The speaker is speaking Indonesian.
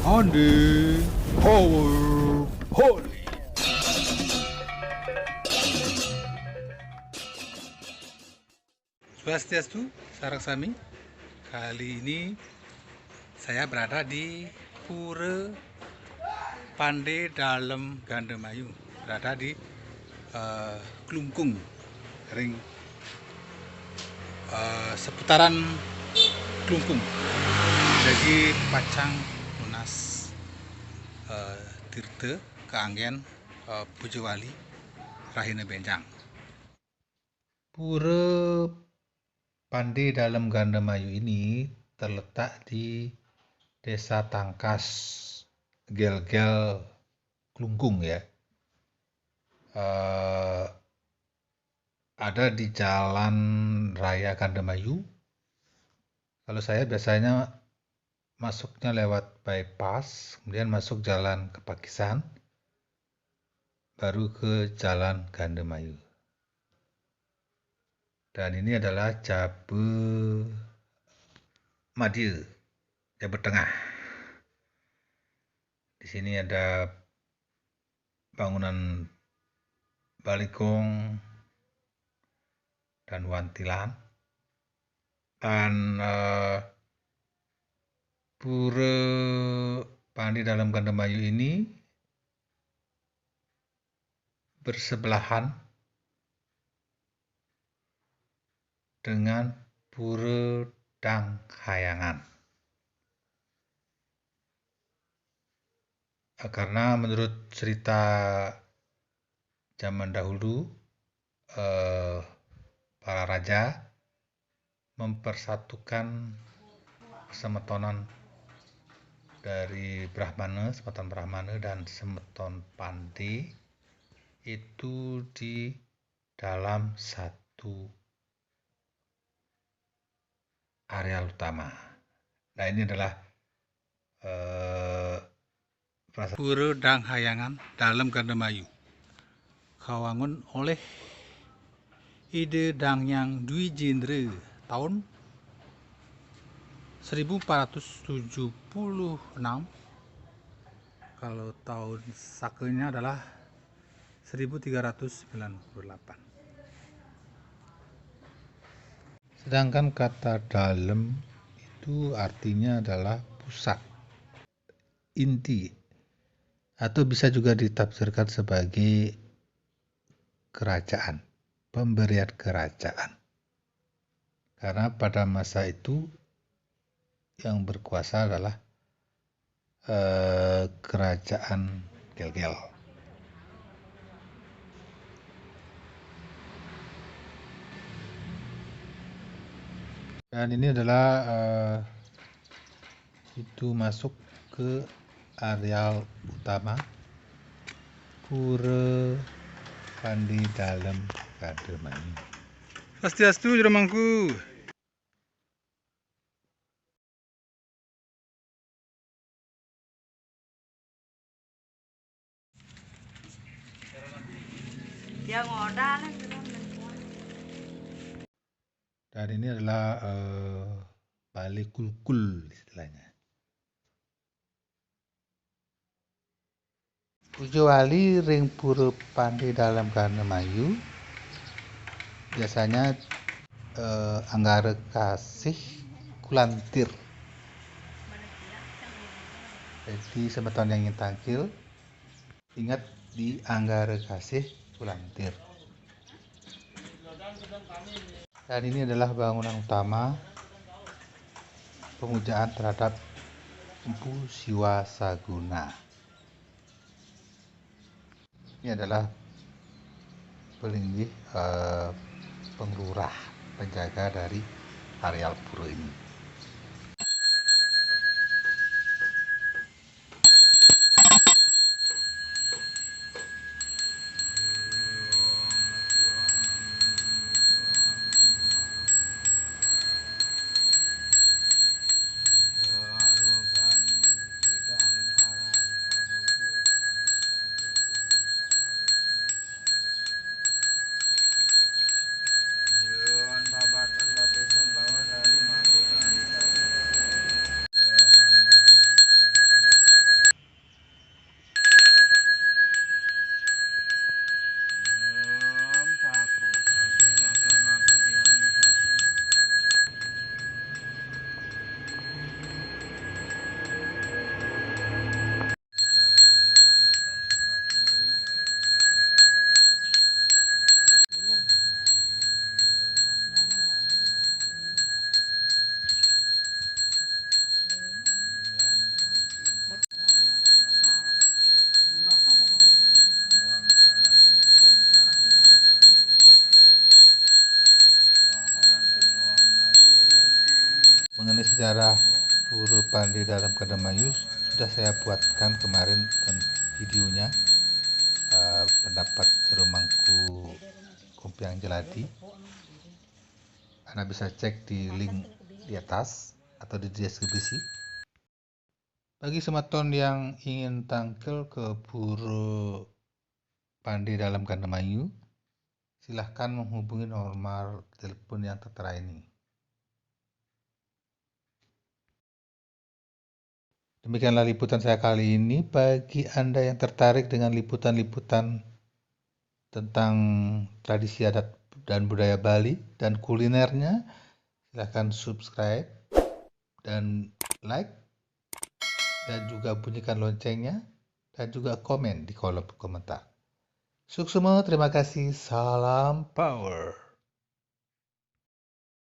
Ande Power Holy. Swastiastu, Saraksami. Kali ini saya berada di Pura Pandai Dalem Gandemayu, berada di Klungkung, ring seputaran Klungkung. Jadi Pacang Lunas Tirte Keanggen Pujewali Rahina Benjang. Pura Pandai Dalem Gandemayu ini terletak di Desa Tangkas, Gel-Gel, Klungkung ya. Ada di Jalan Raya Gandemayu. Kalau saya biasanya masuknya lewat bypass, kemudian masuk jalan Kepakisan, baru ke Jalan Gandemayu. Dan ini adalah Jabe Madya, Jabe Tengah. Di sini ada bangunan Baligong dan Wantilan. Dan Pura Pandai Dalem Gandemayu ini bersebelahan dengan Pura Danghayangan. Karena menurut cerita zaman dahulu, para raja mempersatukan semetonan dari Brahmana, semeton Brahmana dan semeton Pandai itu di dalam satu areal utama. Nah, ini adalah Pura Danghayangan Dalem Gandemayu, kawangun oleh Ide Dangyang Dwi Jendra tahun 1476. Kalau tahun sakenya adalah 1398. Sedangkan kata dalem itu artinya adalah pusat, inti, atau bisa juga ditafsirkan sebagai kerajaan, pemberian kerajaan. Karena pada masa itu yang berkuasa adalah kerajaan Gel-Gel. Dan ini adalah itu masuk ke areal utama Pura Pandai Dalem Gandemayu. Swastiastu, Juromangku. Dan ini adalah Bali Kulkul istilahnya. Pujewali ring Pura Pandai Dalem Gandemayu biasanya Anggara Kasih Kulantir. Jadi semeton yang ingin tampil, ingat di Anggara Kasih Kulantir. Dan ini adalah bangunan utama pemujaan terhadap Empu Siwasaguna. Ini adalah pelinggih penglurah, penjaga dari areal pura ini. mengenai sejarah Pura Pandey dalam Kadamayu sudah saya buatkan kemarin dan videonya, pendapat Jeromangku Kumpiang Jelati. Anda bisa cek di link di atas atau di deskripsi. Bagi sematon yang ingin tangkel ke Pura Pandey dalam Kadamayu, silahkan menghubungi nomor telepon yang tertera ini. Demikianlah liputan saya kali ini. Bagi Anda yang tertarik dengan liputan-liputan tentang tradisi adat dan budaya Bali dan kulinernya, silahkan subscribe dan like, dan juga bunyikan loncengnya, dan juga komen di kolom komentar. Suksema, terima kasih, salam power.